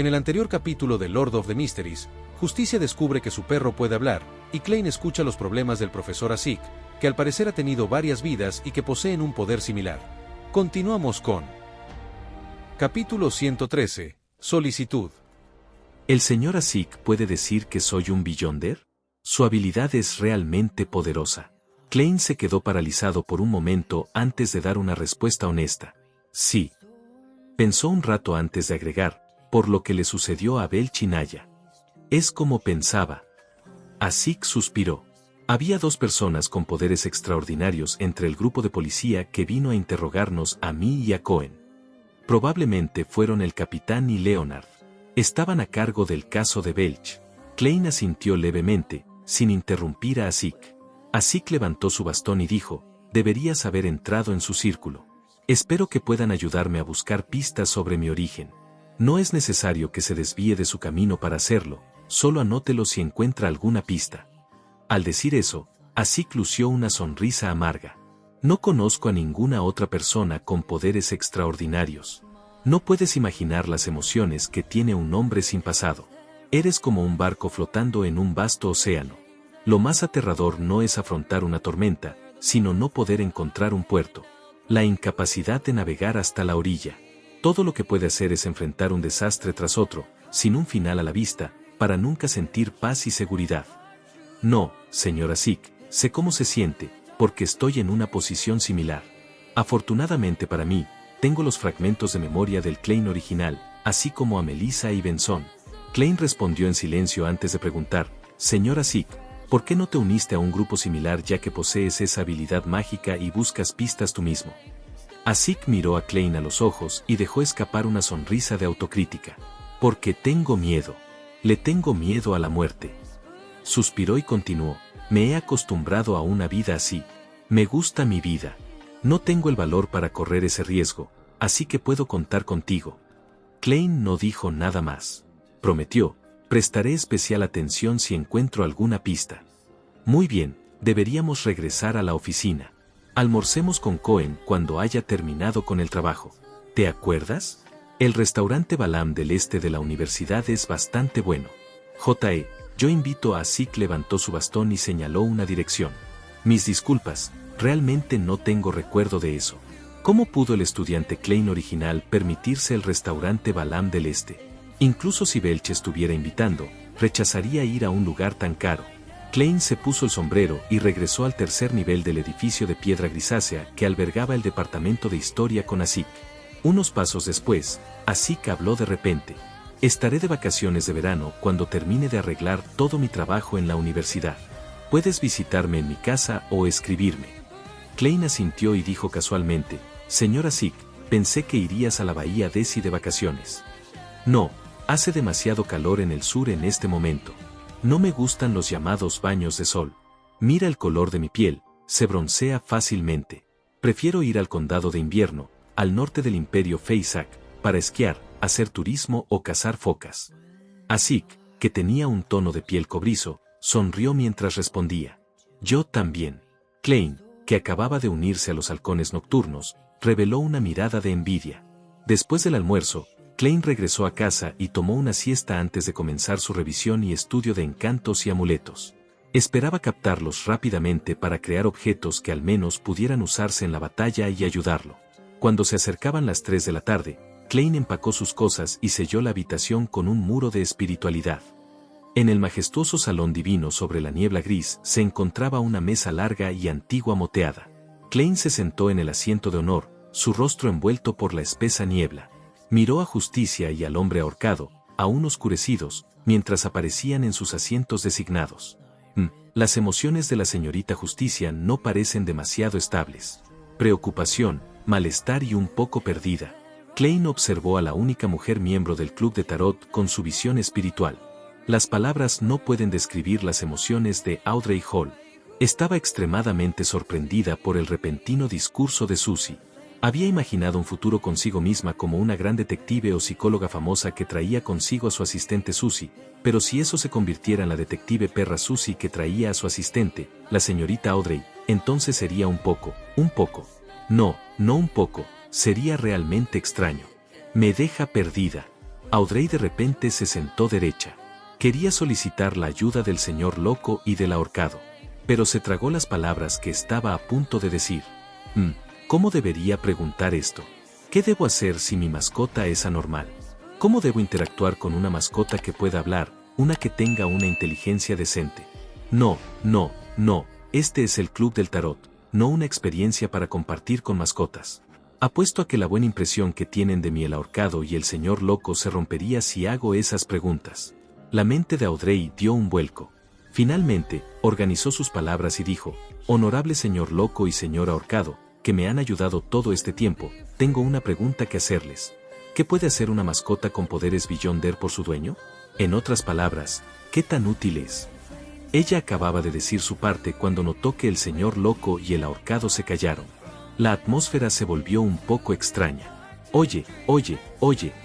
En el anterior capítulo de Lord of the Mysteries, Justicia descubre que su perro puede hablar, y Klein escucha los problemas del profesor Asik, que al parecer ha tenido varias vidas y que poseen un poder similar. Continuamos con Capítulo 113, Solicitud. ¿El señor Asik puede decir que soy un Beyonder? Su habilidad es realmente poderosa. Klein se quedó paralizado por un momento antes de dar una respuesta honesta. Sí. Pensó un rato antes de agregar, por lo que le sucedió a Bel Chinaya. Es como pensaba. Asik suspiró. Había dos personas con poderes extraordinarios entre el grupo de policía que vino a interrogarnos a mí y a Cohen. Probablemente fueron el capitán y Leonard. Estaban a cargo del caso de Belch. Klein asintió levemente, sin interrumpir a Asik. Asik levantó su bastón y dijo, deberías haber entrado en su círculo. Espero que puedan ayudarme a buscar pistas sobre mi origen. No es necesario que se desvíe de su camino para hacerlo, solo anótelo si encuentra alguna pista. Al decir eso, Asik lució una sonrisa amarga. No conozco a ninguna otra persona con poderes extraordinarios. No puedes imaginar las emociones que tiene un hombre sin pasado. Eres como un barco flotando en un vasto océano. Lo más aterrador no es afrontar una tormenta, sino no poder encontrar un puerto. La incapacidad de navegar hasta la orilla. Todo lo que puede hacer es enfrentar un desastre tras otro, sin un final a la vista, para nunca sentir paz y seguridad. No, señor Asik, sé cómo se siente, porque estoy en una posición similar. Afortunadamente para mí, tengo los fragmentos de memoria del Klein original, así como a Melissa y Benson. Klein respondió en silencio antes de preguntar, señor Asik, ¿por qué no te uniste a un grupo similar ya que posees esa habilidad mágica y buscas pistas tú mismo? Asik miró a Klein a los ojos y dejó escapar una sonrisa de autocrítica. Porque tengo miedo. Le tengo miedo a la muerte. Suspiró y continuó, me he acostumbrado a una vida así. Me gusta mi vida. No tengo el valor para correr ese riesgo, así que puedo contar contigo. Klein no dijo nada más. Prometió, prestaré especial atención si encuentro alguna pista. Muy bien, deberíamos regresar a la oficina. Almorcemos con Cohen cuando haya terminado con el trabajo. ¿Te acuerdas? El restaurante Balam del este de la universidad es bastante bueno. Yo invito a Asik. Levantó su bastón y señaló una dirección. Mis disculpas, realmente no tengo recuerdo de eso. ¿Cómo pudo el estudiante Klein original permitirse el restaurante Balam del este? Incluso si Belch estuviera invitando, rechazaría ir a un lugar tan caro. Klein se puso el sombrero y regresó al tercer nivel del edificio de piedra grisácea que albergaba el departamento de historia con Asik. Unos pasos después, Asik habló de repente. Estaré de vacaciones de verano cuando termine de arreglar todo mi trabajo en la universidad. Puedes visitarme en mi casa o escribirme. Klein asintió y dijo casualmente, señor Asik, pensé que irías a la bahía Desi de vacaciones. No, hace demasiado calor en el sur en este momento. No me gustan los llamados baños de sol. Mira el color de mi piel, se broncea fácilmente. Prefiero ir al condado de invierno, al norte del imperio Feisak, para esquiar, hacer turismo o cazar focas. Asik, que tenía un tono de piel cobrizo, sonrió mientras respondía. Yo también. Klein, que acababa de unirse a los halcones nocturnos, reveló una mirada de envidia. Después del almuerzo, Klein regresó a casa y tomó una siesta antes de comenzar su revisión y estudio de encantos y amuletos. Esperaba captarlos rápidamente para crear objetos que al menos pudieran usarse en la batalla y ayudarlo. Cuando se acercaban las 3 de la tarde, Klein empacó sus cosas y selló la habitación con un muro de espiritualidad. En el majestuoso salón divino sobre la niebla gris se encontraba una mesa larga y antigua moteada. Klein se sentó en el asiento de honor, su rostro envuelto por la espesa niebla. Miró a Justicia y al hombre ahorcado, aún oscurecidos, mientras aparecían en sus asientos designados. Las emociones de la señorita Justicia no parecen demasiado estables. Preocupación, malestar y un poco perdida. Klein observó a la única mujer miembro del club de tarot con su visión espiritual. Las palabras no pueden describir las emociones de Audrey Hall. Estaba extremadamente sorprendida por el repentino discurso de Susie. Había imaginado un futuro consigo misma como una gran detective o psicóloga famosa que traía consigo a su asistente Susie, pero si eso se convirtiera en la detective perra Susie que traía a su asistente, la señorita Audrey, entonces sería un poco, no un poco, sería realmente extraño. Me deja perdida. Audrey de repente se sentó derecha. Quería solicitar la ayuda del señor loco y del ahorcado, pero se tragó las palabras que estaba a punto de decir. ¿Cómo debería preguntar esto? ¿Qué debo hacer si mi mascota es anormal? ¿Cómo debo interactuar con una mascota que pueda hablar, una que tenga una inteligencia decente? No, este es el Club del Tarot, no una experiencia para compartir con mascotas. Apuesto a que la buena impresión que tienen de mí el ahorcado y el señor loco se rompería si hago esas preguntas. La mente de Audrey dio un vuelco. Finalmente, organizó sus palabras y dijo: Honorable señor loco y señor ahorcado, que me han ayudado todo este tiempo, tengo una pregunta que hacerles. ¿Qué puede hacer una mascota con poderes Beyonder por su dueño? En otras palabras, ¿qué tan útil es? Ella acababa de decir su parte cuando notó que el señor loco y el ahorcado se callaron. La atmósfera se volvió un poco extraña. Oye,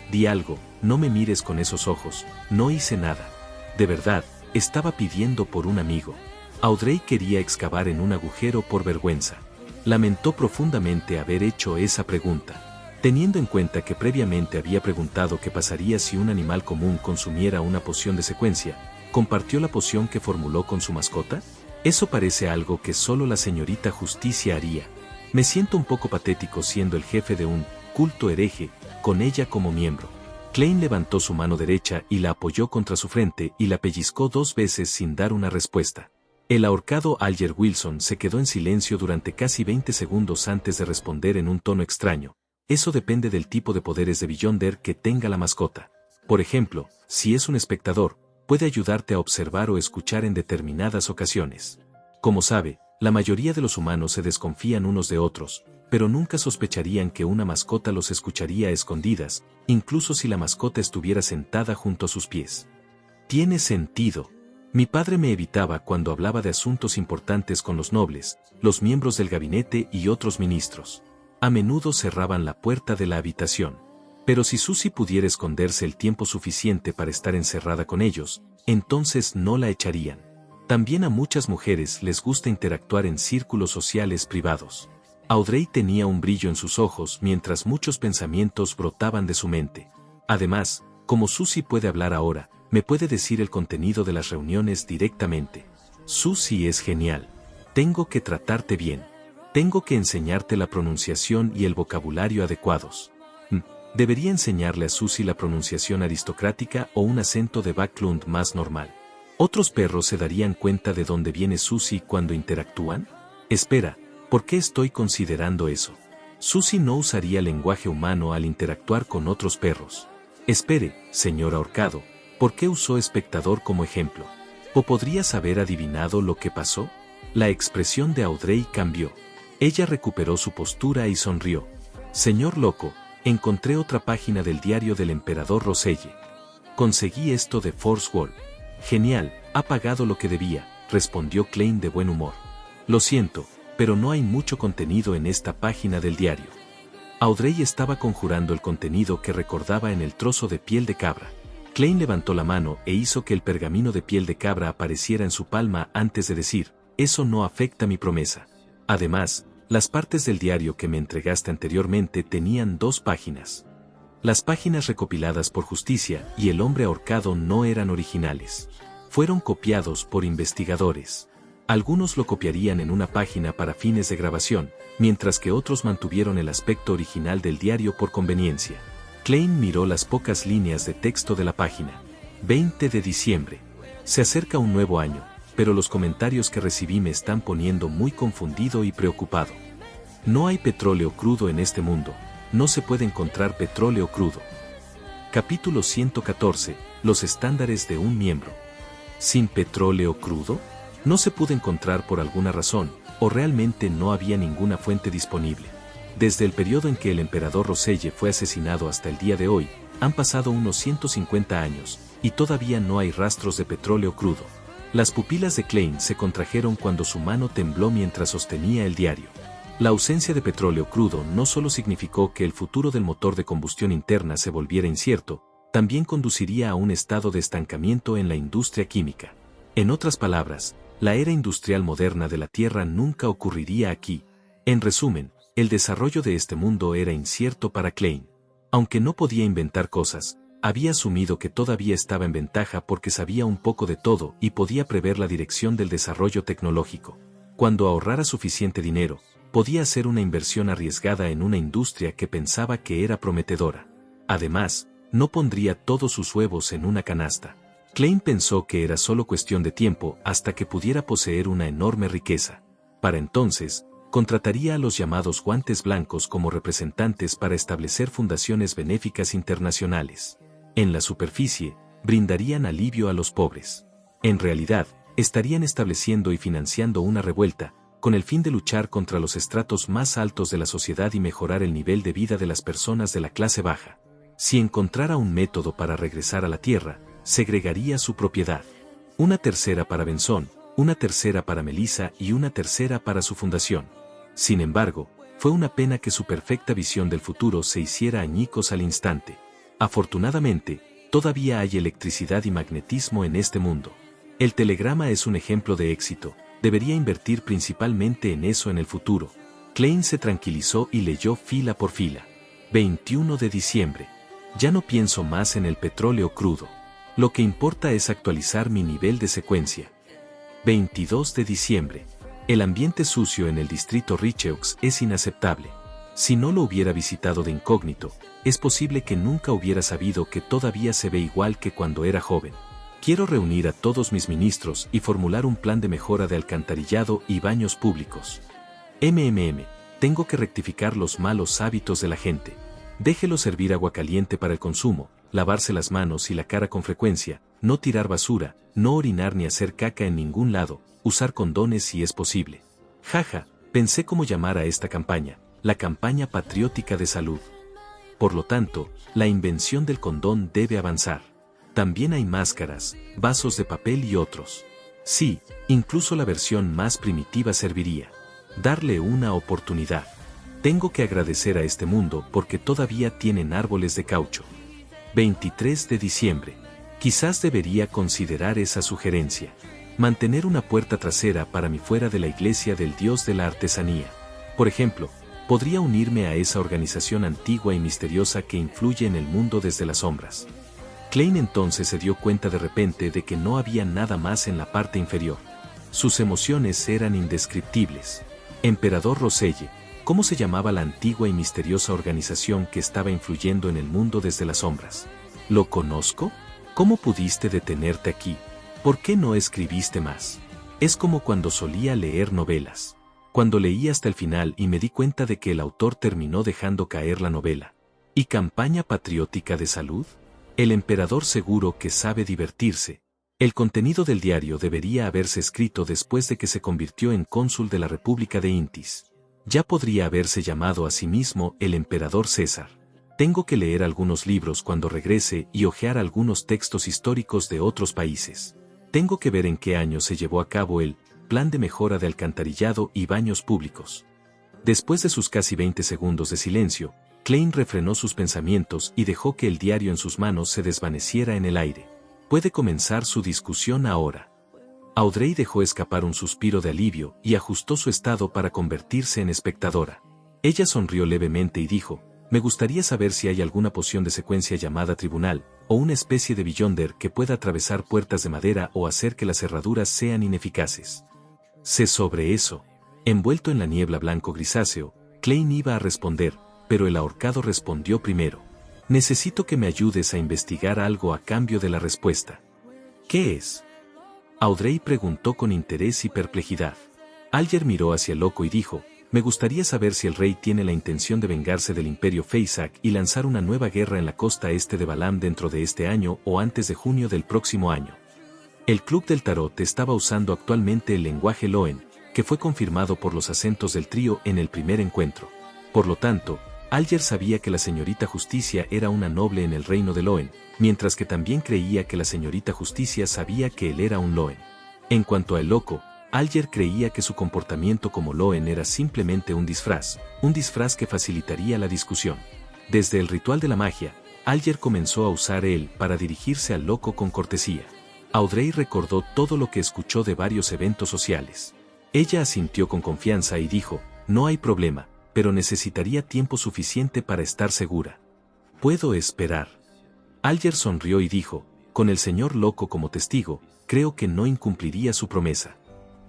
di algo, no me mires con esos ojos, no hice nada. De verdad, estaba pidiendo por un amigo. Audrey quería excavar en un agujero por vergüenza. Lamentó profundamente haber hecho esa pregunta. Teniendo en cuenta que previamente había preguntado qué pasaría si un animal común consumiera una poción de secuencia, ¿compartió la poción que formuló con su mascota? Eso parece algo que solo la señorita Justicia haría. Me siento un poco patético siendo el jefe de un culto hereje, con ella como miembro. Klein levantó su mano derecha y la apoyó contra su frente y la pellizcó 2 veces sin dar una respuesta. El ahorcado Alger Wilson se quedó en silencio durante casi 20 segundos antes de responder en un tono extraño. Eso depende del tipo de poderes de Beyonder que tenga la mascota. Por ejemplo, si es un espectador, puede ayudarte a observar o escuchar en determinadas ocasiones. Como sabe, la mayoría de los humanos se desconfían unos de otros, pero nunca sospecharían que una mascota los escucharía a escondidas, incluso si la mascota estuviera sentada junto a sus pies. Tiene sentido. Mi padre me evitaba cuando hablaba de asuntos importantes con los nobles, los miembros del gabinete y otros ministros. A menudo cerraban la puerta de la habitación. Pero si Susie pudiera esconderse el tiempo suficiente para estar encerrada con ellos, entonces no la echarían. También a muchas mujeres les gusta interactuar en círculos sociales privados. Audrey tenía un brillo en sus ojos mientras muchos pensamientos brotaban de su mente. Además, como Susie puede hablar ahora, me puede decir el contenido de las reuniones directamente. Susie es genial. Tengo que tratarte bien. Tengo que enseñarte la pronunciación y el vocabulario adecuados. Debería enseñarle a Susie la pronunciación aristocrática o un acento de Backlund más normal. ¿Otros perros se darían cuenta de dónde viene Susie cuando interactúan? Espera, ¿por qué estoy considerando eso? Susie no usaría lenguaje humano al interactuar con otros perros. Espere, señor ahorcado, ¿por qué usó espectador como ejemplo? ¿O podrías haber adivinado lo que pasó? La expresión de Audrey cambió. Ella recuperó su postura y sonrió. Señor loco, encontré otra página del diario del emperador Roselle. Conseguí esto de Force Wall. Genial, ha pagado lo que debía, respondió Klein de buen humor. Lo siento, pero no hay mucho contenido en esta página del diario. Audrey estaba conjurando el contenido que recordaba en el trozo de piel de cabra. Klein levantó la mano e hizo que el pergamino de piel de cabra apareciera en su palma antes de decir: eso no afecta mi promesa. Además, las partes del diario que me entregaste anteriormente tenían 2 páginas. Las páginas recopiladas por Justicia y el hombre ahorcado no eran originales. Fueron copiados por investigadores. Algunos lo copiarían en una página para fines de grabación, mientras que otros mantuvieron el aspecto original del diario por conveniencia. Klein miró las pocas líneas de texto de la página. 20 de diciembre. Se acerca un nuevo año, pero los comentarios que recibí me están poniendo muy confundido y preocupado. No hay petróleo crudo en este mundo. No se puede encontrar petróleo crudo. Capítulo 114. Los estándares de un miembro. ¿Sin petróleo crudo? No se pudo encontrar por alguna razón, o realmente no había ninguna fuente disponible. Desde el periodo en que el emperador Roselle fue asesinado hasta el día de hoy, han pasado unos 150 años, y todavía no hay rastros de petróleo crudo. Las pupilas de Klein se contrajeron cuando su mano tembló mientras sostenía el diario. La ausencia de petróleo crudo no solo significó que el futuro del motor de combustión interna se volviera incierto, también conduciría a un estado de estancamiento en la industria química. En otras palabras, la era industrial moderna de la Tierra nunca ocurriría aquí. En resumen, el desarrollo de este mundo era incierto para Klein. Aunque no podía inventar cosas, Había asumido que todavía estaba en ventaja porque sabía un poco de todo y podía prever la dirección del desarrollo tecnológico. Cuando ahorrara suficiente dinero, podía hacer una inversión arriesgada en una industria que pensaba que era prometedora. Además, no pondría todos sus huevos en una canasta. Klein pensó que era solo cuestión de tiempo hasta que pudiera poseer una enorme riqueza. Para entonces, contrataría a los llamados guantes blancos como representantes para establecer fundaciones benéficas internacionales. En la superficie, brindarían alivio a los pobres. En realidad, estarían estableciendo y financiando una revuelta, con el fin de luchar contra los estratos más altos de la sociedad y mejorar el nivel de vida de las personas de la clase baja. Si encontrara un método para regresar a la tierra, segregaría su propiedad. Una tercera para Benson, una tercera para Melissa y una tercera para su fundación. Sin embargo, fue una pena que su perfecta visión del futuro se hiciera añicos al instante. Afortunadamente, todavía hay electricidad y magnetismo en este mundo. El telegrama es un ejemplo de éxito, debería invertir principalmente en eso en el futuro. Klein se tranquilizó y leyó fila por fila. 21 de diciembre. Ya no pienso más en el petróleo crudo. Lo que importa es actualizar mi nivel de secuencia. 22 de diciembre. El ambiente sucio en el distrito Richeux es inaceptable. Si no lo hubiera visitado de incógnito, es posible que nunca hubiera sabido que todavía se ve igual que cuando era joven. Quiero reunir a todos mis ministros y formular un plan de mejora de alcantarillado y baños públicos. Tengo que rectificar los malos hábitos de la gente. Déjelo servir agua caliente para el consumo, lavarse las manos y la cara con frecuencia, no tirar basura, no orinar ni hacer caca en ningún lado, usar condones si es posible. Jaja, pensé cómo llamar a esta campaña, la campaña patriótica de salud. Por lo tanto, la invención del condón debe avanzar. También hay máscaras, vasos de papel y otros. Sí, incluso la versión más primitiva serviría. Darle una oportunidad. Tengo que agradecer a este mundo porque todavía tienen árboles de caucho. 23 de diciembre. Quizás debería considerar esa sugerencia. Mantener una puerta trasera para mí fuera de la iglesia del Dios de la artesanía. Por ejemplo, podría unirme a esa organización antigua y misteriosa que influye en el mundo desde las sombras. Klein entonces se dio cuenta de repente de que no había nada más en la parte inferior. Sus emociones eran indescriptibles. Emperador Roselle, ¿cómo se llamaba la antigua y misteriosa organización que estaba influyendo en el mundo desde las sombras? ¿Lo conozco? ¿Cómo pudiste detenerte aquí? ¿Por qué no escribiste más? Es como cuando solía leer novelas. Cuando leí hasta el final y me di cuenta de que el autor terminó dejando caer la novela. ¿Y campaña patriótica de salud? El emperador seguro que sabe divertirse. El contenido del diario debería haberse escrito después de que se convirtió en cónsul de la República de Intis. Ya podría haberse llamado a sí mismo el emperador César. Tengo que leer algunos libros cuando regrese y hojear algunos textos históricos de otros países. Tengo que ver en qué año se llevó a cabo el plan de mejora de alcantarillado y baños públicos. Después de sus casi 20 segundos de silencio, Klein refrenó sus pensamientos y dejó que el diario en sus manos se desvaneciera en el aire. Puede comenzar su discusión ahora. Audrey dejó escapar un suspiro de alivio y ajustó su estado para convertirse en espectadora. Ella sonrió levemente y dijo, me gustaría saber si hay alguna poción de secuencia llamada tribunal, o una especie de Beyonder que pueda atravesar puertas de madera o hacer que las cerraduras sean ineficaces. Sé sobre eso. Envuelto en la niebla blanco grisáceo, Klein iba a responder, pero el ahorcado respondió primero. Necesito que me ayudes a investigar algo a cambio de la respuesta. ¿Qué es? Audrey preguntó con interés y perplejidad. Alger miró hacia el loco y dijo, me gustaría saber si el rey tiene la intención de vengarse del imperio Feysak y lanzar una nueva guerra en la costa este de Balam dentro de este año o antes de junio del próximo año. El Club del Tarot estaba usando actualmente el lenguaje Loen, que fue confirmado por los acentos del trío en el primer encuentro. Por lo tanto, Alger sabía que la señorita Justicia era una noble en el reino de Loen, mientras que también creía que la señorita Justicia sabía que él era un Loen. En cuanto al loco, Alger creía que su comportamiento como Loen era simplemente un disfraz que facilitaría la discusión. Desde el ritual de la magia, Alger comenzó a usar él para dirigirse al loco con cortesía. Audrey recordó todo lo que escuchó de varios eventos sociales. Ella asintió con confianza y dijo, no hay problema, pero necesitaría tiempo suficiente para estar segura. ¿Puedo esperar? Alger sonrió y dijo, con el señor loco como testigo, creo que no incumpliría su promesa.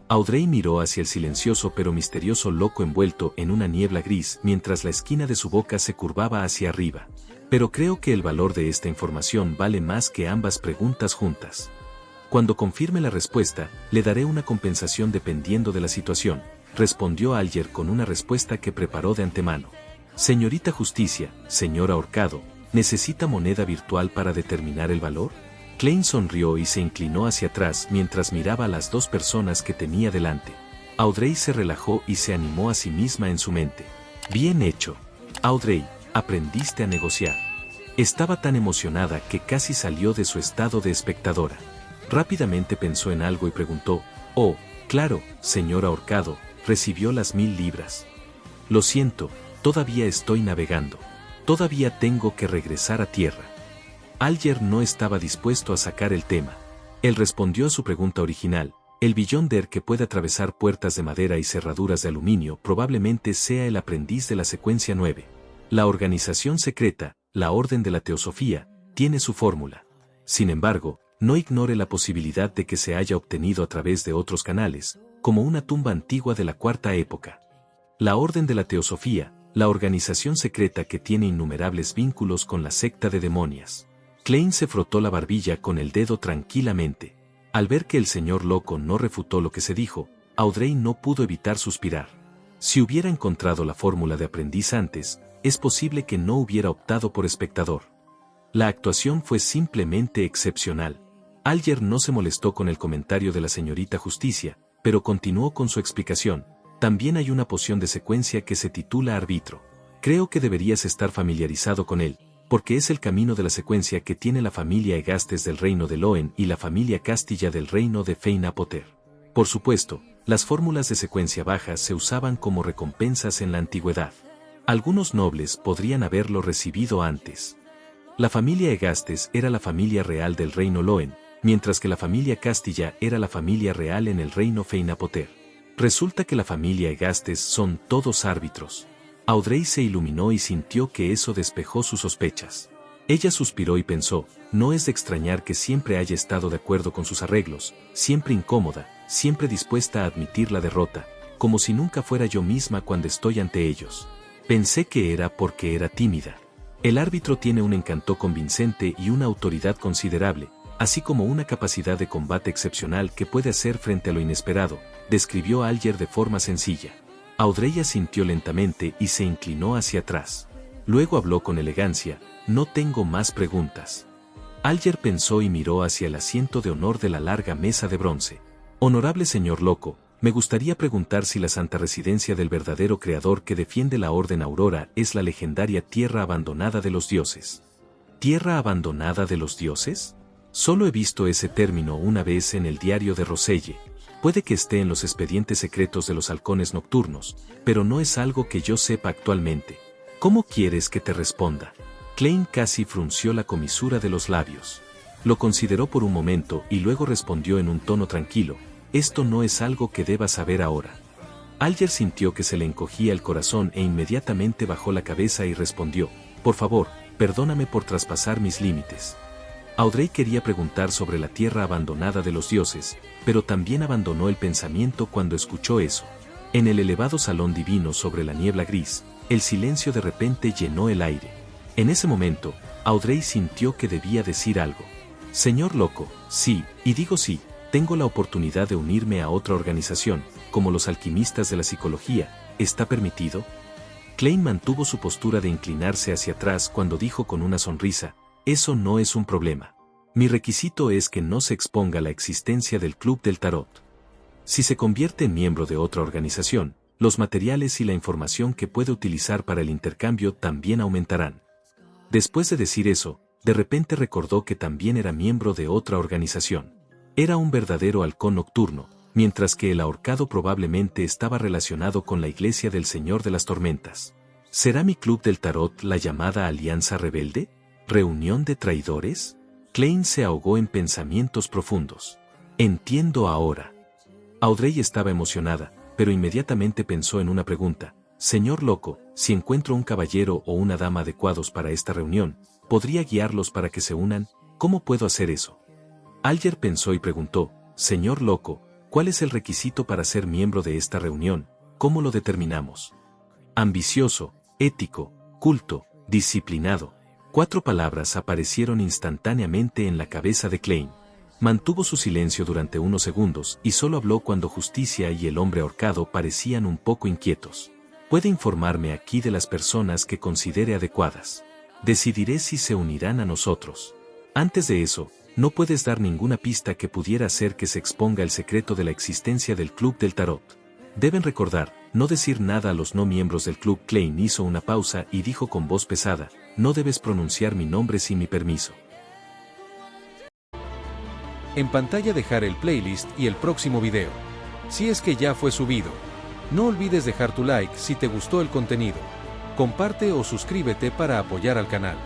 Audrey miró hacia el silencioso pero misterioso loco envuelto en una niebla gris mientras la esquina de su boca se curvaba hacia arriba. Pero creo que el valor de esta información vale más que ambas preguntas juntas. Cuando confirme la respuesta, le daré una compensación dependiendo de la situación, respondió Alger con una respuesta que preparó de antemano. Señorita Justicia, señor ahorcado, ¿necesita moneda virtual para determinar el valor? Klein sonrió y se inclinó hacia atrás mientras miraba a las dos personas que tenía delante. Audrey se relajó y se animó a sí misma en su mente. Bien hecho. Audrey, aprendiste a negociar. Estaba tan emocionada que casi salió de su estado de espectadora. Rápidamente pensó en algo y preguntó, oh, claro, señor ahorcado, recibió las 1000 libras. Lo siento, todavía estoy navegando. Todavía tengo que regresar a tierra. Alger no estaba dispuesto a sacar el tema. Él respondió a su pregunta original, el Beyonder que puede atravesar puertas de madera y cerraduras de aluminio probablemente sea el aprendiz de la secuencia 9. La organización secreta, la Orden de la Teosofía, tiene su fórmula. Sin embargo, no ignore la posibilidad de que se haya obtenido a través de otros canales, como una tumba antigua de la Cuarta Época. La Orden de la Teosofía, la organización secreta que tiene innumerables vínculos con la secta de demonias. Klein se frotó la barbilla con el dedo tranquilamente. Al ver que el señor loco no refutó lo que se dijo, Audrey no pudo evitar suspirar. Si hubiera encontrado la fórmula de aprendiz antes, es posible que no hubiera optado por espectador. La actuación fue simplemente excepcional. Alger no se molestó con el comentario de la señorita Justicia, pero continuó con su explicación. También hay una poción de secuencia que se titula Arbitro. Creo que deberías estar familiarizado con él, porque es el camino de la secuencia que tiene la familia Egastes del reino de Loen y la familia Castilla del reino de Feina-Poter. Por supuesto, las fórmulas de secuencia bajas se usaban como recompensas en la antigüedad. Algunos nobles podrían haberlo recibido antes. La familia Egastes era la familia real del reino Loen, mientras que la familia Castilla era la familia real en el reino Feina-Poter. Resulta que la familia Egastes son todos árbitros. Audrey se iluminó y sintió que eso despejó sus sospechas. Ella suspiró y pensó, no es de extrañar que siempre haya estado de acuerdo con sus arreglos, siempre incómoda, siempre dispuesta a admitir la derrota, como si nunca fuera yo misma cuando estoy ante ellos. Pensé que era porque era tímida. El árbitro tiene un encanto convincente y una autoridad considerable, así como una capacidad de combate excepcional que puede hacer frente a lo inesperado, describió Alger de forma sencilla. Audrey asintió lentamente y se inclinó hacia atrás. Luego habló con elegancia, no tengo más preguntas. Alger pensó y miró hacia el asiento de honor de la larga mesa de bronce. Honorable señor loco, me gustaría preguntar si la santa residencia del verdadero creador que defiende la Orden Aurora es la legendaria Tierra Abandonada de los Dioses. ¿Tierra Abandonada de los Dioses? Solo he visto ese término una vez en el diario de Roselle. Puede que esté en los expedientes secretos de los halcones nocturnos, pero no es algo que yo sepa actualmente. ¿Cómo quieres que te responda? Klein casi frunció la comisura de los labios. Lo consideró por un momento y luego respondió en un tono tranquilo, esto no es algo que debas saber ahora. Alger sintió que se le encogía el corazón e inmediatamente bajó la cabeza y respondió, por favor, perdóname por traspasar mis límites. Audrey quería preguntar sobre la tierra abandonada de los dioses, pero también abandonó el pensamiento cuando escuchó eso. En el elevado salón divino sobre la niebla gris, el silencio de repente llenó el aire. En ese momento, Audrey sintió que debía decir algo. Señor loco, sí, y digo sí, tengo la oportunidad de unirme a otra organización, como los alquimistas de la psicología, ¿está permitido? Klein mantuvo su postura de inclinarse hacia atrás cuando dijo con una sonrisa, eso no es un problema. Mi requisito es que no se exponga la existencia del Club del Tarot. Si se convierte en miembro de otra organización, los materiales y la información que puede utilizar para el intercambio también aumentarán. Después de decir eso, de repente recordó que también era miembro de otra organización. Era un verdadero halcón nocturno, mientras que el ahorcado probablemente estaba relacionado con la Iglesia del Señor de las Tormentas. ¿Será mi Club del Tarot la llamada Alianza Rebelde? ¿Reunión de traidores? Klein se ahogó en pensamientos profundos. Entiendo ahora. Audrey estaba emocionada, pero inmediatamente pensó en una pregunta. Señor loco, si encuentro un caballero o una dama adecuados para esta reunión, ¿podría guiarlos para que se unan? ¿Cómo puedo hacer eso? Alger pensó y preguntó, Señor Loco, ¿cuál es el requisito para ser miembro de esta reunión? ¿Cómo lo determinamos? Ambicioso, ético, culto, disciplinado. 4 palabras aparecieron instantáneamente en la cabeza de Klein. Mantuvo su silencio durante unos segundos y solo habló cuando Justicia y el hombre ahorcado parecían un poco inquietos. Puede informarme aquí de las personas que considere adecuadas. Decidiré si se unirán a nosotros. Antes de eso, no puedes dar ninguna pista que pudiera hacer que se exponga el secreto de la existencia del Club del Tarot. Deben recordar, no decir nada a los no miembros del club. Klein hizo una pausa y dijo con voz pesada, no debes pronunciar mi nombre sin mi permiso. En pantalla dejar el playlist y el próximo video. Si es que ya fue subido. No olvides dejar tu like si te gustó el contenido. Comparte o suscríbete para apoyar al canal.